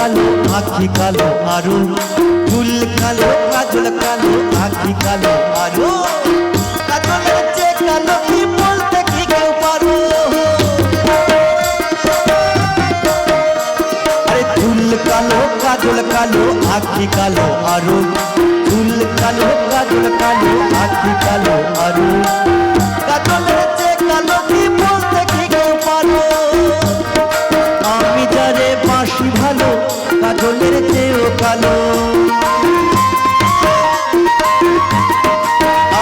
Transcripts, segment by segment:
কালো আখি কালো আরো, চুল কালো কাজল কালো আখি কালো আরো, কাজলের চেয়ে কালো কি বলতে কি কেউ পারো? আরে চুল কালো কাজল কালো আখি কালো আরো, চুল কালো কাজল কালো আখি কালো আরো, কাজলের চেয়ে কালো কি বলতে কি কেউ পারো? আমি যারে বাঁশি ভালো কাজলের চেয়েও কালো,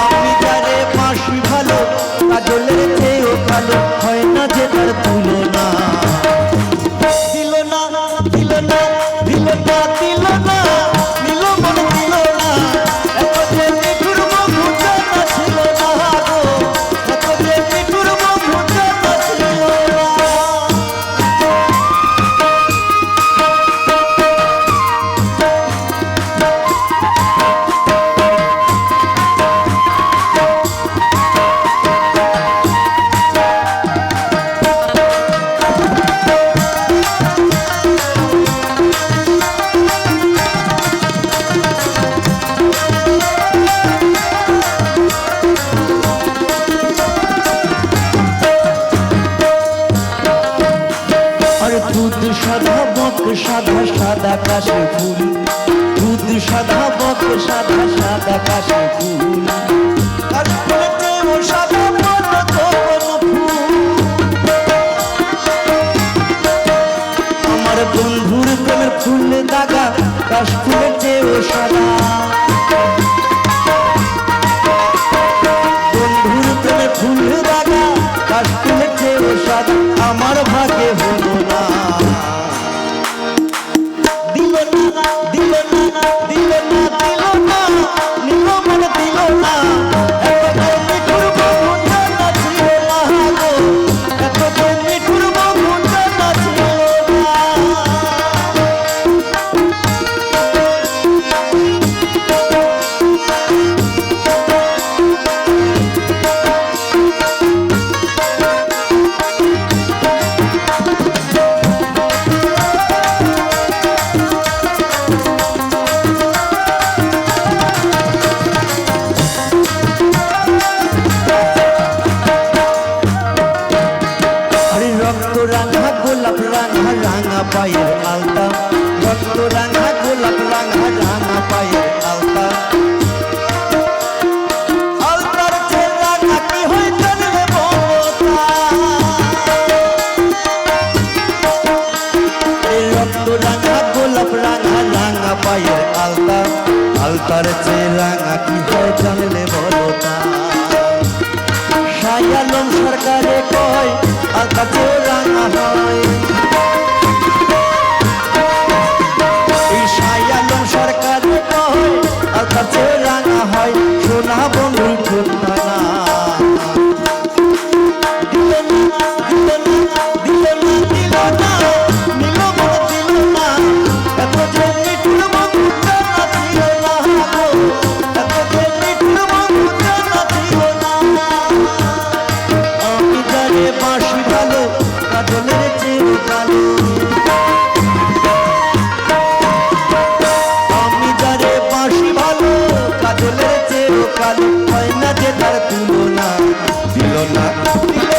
আমি যারে বাঁশি ভালো কাজলের চেয়েও কালো, হয় না যে তার তুলনা। দিল না দিল না দিল না দিল না, দিল মনে দিল না, এত যে নিঠুর বন্ধু জানা ছিল না গো, এত যে নিঠুর বন্ধু জানা ছিল না। দুধ সাদা বক সাদা সাদা কাশে ফুল, দুধ সাদা বক সাদা সাদা কাশে ফুল, আর ফুলেতে ও সাদা বড় তখন ফুল। আমার বন্ধুর প্রেমের ফুল দাগা কাশ ফুলেতে ও সাদা, বন্ধুর প্রেমের ফুল দাগা কাশ ফুলেতে ও সাদা, আমার ভাগে হলো না। দিল না দিল না দিল না দিল না, নিল মনে দিল না, এত যে নিঠুর বন্ধু জানা ছিল না গো, এত যে নিঠুর বন্ধু জানা ছিল না। রাঙা গোলাপ রাঙা রাঙা পায়ের আলতা, রক্ত রাঙা গোলাপ রাঙা রাঙা পায়ের আলতা, আলতার চেয়ে রাঙা কি হয় জানলে মমতা? রক্ত রাঙা গোলাপ রাঙা রাঙা পায়ের আলতা, আলতার চেয়ে রাঙা কি হয় জানলে মমতা? শাহ আলম সরকারে কয় আলতা চেয়েও রাঙা হয়, এই শাহ আলম সরকারে কয় আলতা চেয়েও রাঙা হয়, সোনা বন্ধুর ঠোঁটটা না। দিল না দিল না দিল না দিল না, নিল মনে দিল না, এত যে নিঠুর বন্ধু জানা ছিল না গো, এত যে নিঠুর বন্ধু জানা ছিল না। আমি যারে বাঁশি ভালো কাজলের চেয়েও কালো, আমি যারে বাঁশি ভালো কাজলের চেয়েও কালো, হয় না যে তার তুলনা। দিল না দিল